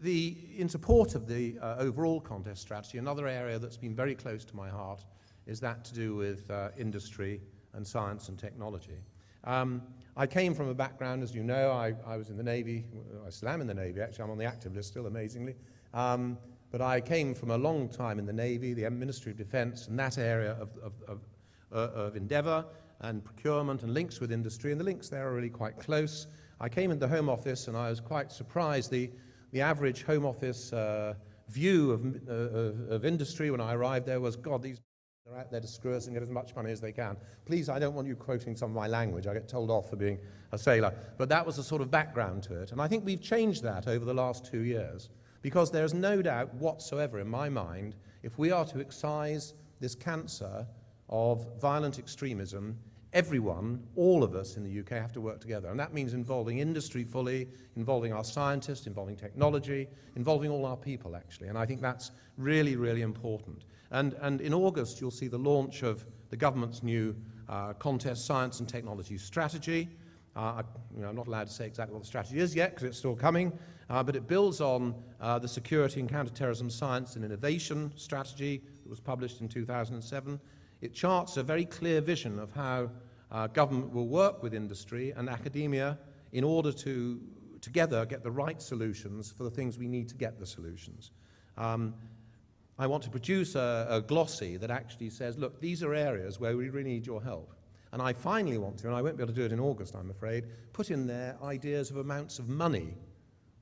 in support of the overall contest strategy, another area that's been very close to my heart is that to do with industry and science and technology. I came from a background, as you know, I was in the Navy. I still am in the Navy, actually. I'm on the active list still, amazingly. But I came from a long time in the Navy, the Ministry of Defense, and that area of endeavor and procurement and links with industry, and the links there are really quite close. I came into the Home Office and I was quite surprised. The average Home Office view of industry when I arrived there was, God, these they're out there to screw us and get as much money as they can. Please, I don't want you quoting some of my language. I get told off for being a sailor. But that was the sort of background to it. And I think we've changed that over the last 2 years, because there's no doubt whatsoever in my mind, if we are to excise this cancer of violent extremism, everyone, all of us in the UK have to work together. And that means involving industry fully, involving our scientists, involving technology, involving all our people, actually. And I think that's really, really important. And in August, you'll see the launch of the government's new contest science and technology strategy. I'm not allowed to say exactly what the strategy is yet, because it's still coming, but it builds on the security and counterterrorism science and innovation strategy that was published in 2007. It charts a very clear vision of how government will work with industry and academia in order to together get the right solutions for the things we need to get the solutions. I want to produce a glossy that actually says, look, these are areas where we really need your help. And I finally want to, and I won't be able to do it in August, I'm afraid, put in there ideas of amounts of money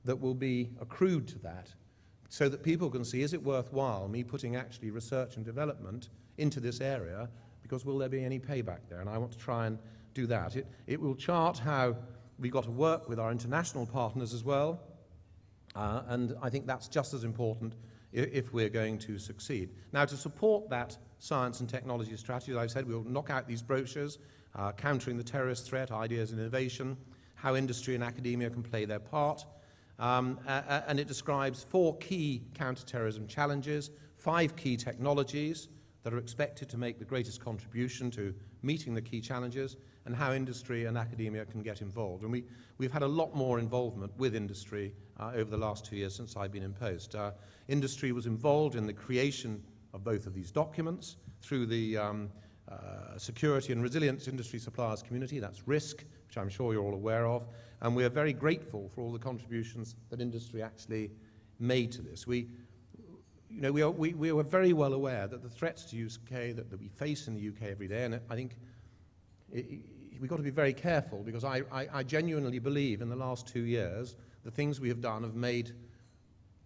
that will be accrued to that, so that people can see, is it worthwhile me putting actually research and development into this area, because will there be any payback there? And I want to try and do that. It will chart how we've got to work with our international partners as well, and I think that's just as important if we're going to succeed. Now, to support that science and technology strategy, as I've said, we'll knock out these brochures, countering the terrorist threat, ideas and innovation, how industry and academia can play their part, and it describes 4 key counterterrorism challenges, 5 key technologies that are expected to make the greatest contribution to meeting the key challenges, and how industry and academia can get involved. And we've had a lot more involvement with industry over the last 2 years since I've been in post. Industry was involved in the creation of both of these documents through the Security and Resilience Industry Suppliers Community, that's RISC, which I'm sure you're all aware of, and we are very grateful for all the contributions that industry actually made to this. We were very well aware that the threats to UK that we face in the UK every day, and I think we've got to be very careful, because I genuinely believe in the last 2 years the things we have done have made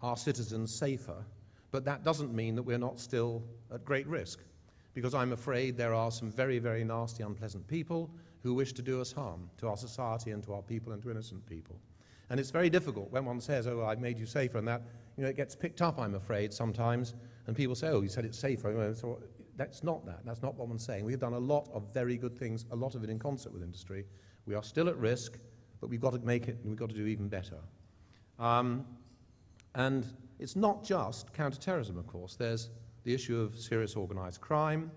our citizens safer, but that doesn't mean that we're not still at great risk, because I'm afraid there are some very, very nasty, unpleasant people who wish to do us harm, to our society and to our people and to innocent people. And it's very difficult when one says, oh, I've made you safer, and that, it gets picked up, I'm afraid, sometimes, and people say, oh, you said it's safer. So that's not that. That's not what I'm saying. We've done a lot of very good things, a lot of it in concert with industry. We are still at risk, but we've got to make it, and we've got to do even better. And it's not just counterterrorism, of course. There's the issue of serious organized crime,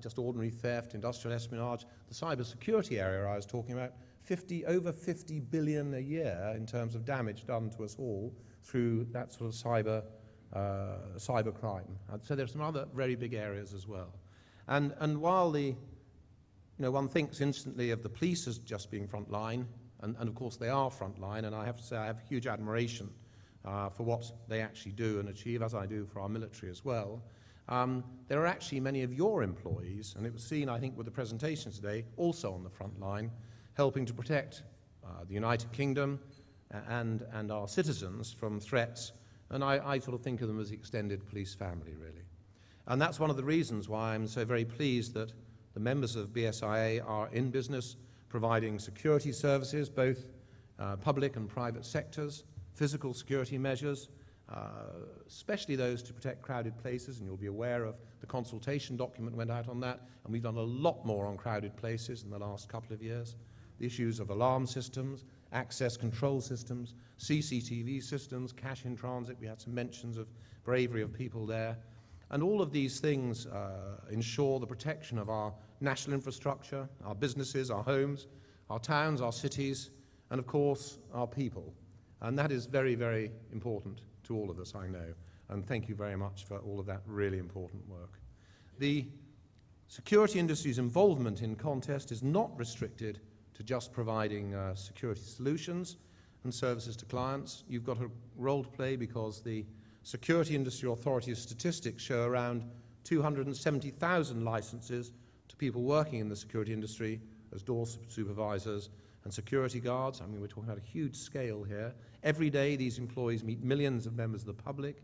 just ordinary theft, industrial espionage, the cybersecurity area I was talking about, over 50 billion a year in terms of damage done to us all through that sort of cyber crime. So there's some other very big areas as well. And while one thinks instantly of the police as just being frontline, and of course they are frontline, and I have to say I have huge admiration for what they actually do and achieve, as I do for our military as well. There are actually many of your employees, and it was seen, I think, with the presentation today, also on the front line, helping to protect the United Kingdom and our citizens from threats, and I sort of think of them as the extended police family, really. And that's one of the reasons why I'm so very pleased that the members of BSIA are in business providing security services, both public and private sectors, physical security measures, especially those to protect crowded places, and you'll be aware of the consultation document went out on that, and we've done a lot more on crowded places in the last couple of years. The issues of alarm systems, access control systems, CCTV systems, cash in transit, we had some mentions of bravery of people there, and all of these things ensure the protection of our national infrastructure, our businesses, our homes, our towns, our cities, and of course our people. And that is very, very important to all of us, I know. And thank you very much for all of that really important work. The security industry's involvement in contest is not restricted to just providing security solutions and services to clients. You've got a role to play because the Security Industry Authority's statistics show around 270,000 licenses to people working in the security industry as door supervisors and security guards. I mean, we're talking about a huge scale here. Every day, these employees meet millions of members of the public,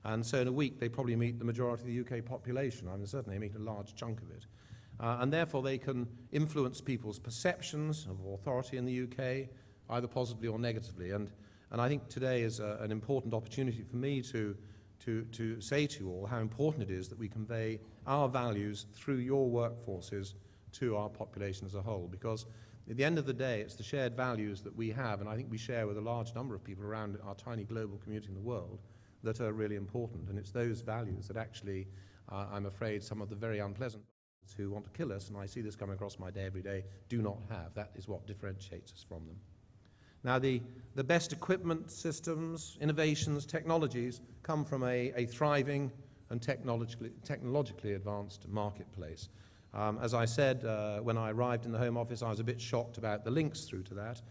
and so in a week, they probably meet the majority of the UK population. I mean, certainly they meet a large chunk of it. And therefore, they can influence people's perceptions of authority in the UK, either positively or negatively. And I think today is an important opportunity for me to say to you all how important it is that we convey our values through your workforces to our population as a whole, because at the end of the day, it's the shared values that we have, and I think we share with a large number of people around our tiny global community in the world, that are really important. And it's those values that actually, I'm afraid, some of the very unpleasant who want to kill us, and I see this coming across my day every day, do not have. That is what differentiates us from them. Now, the best equipment, systems, innovations, technologies come from a thriving and technologically advanced marketplace. As I said, when I arrived in the Home Office, I was a bit shocked about the links through to that.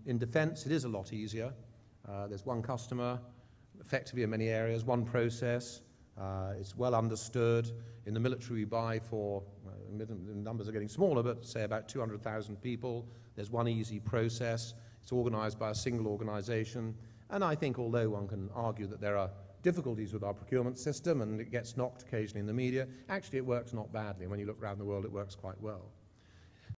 In defence, it is a lot easier. There's one customer, effectively in many areas, one process. It's well understood. In the military, we buy for, the numbers are getting smaller, but say about 200,000 people. There's one easy process. It's organised by a single organisation. And I think, although one can argue that there are difficulties with our procurement system and it gets knocked occasionally in the media, actually it works not badly. And when you look around the world, it works quite well.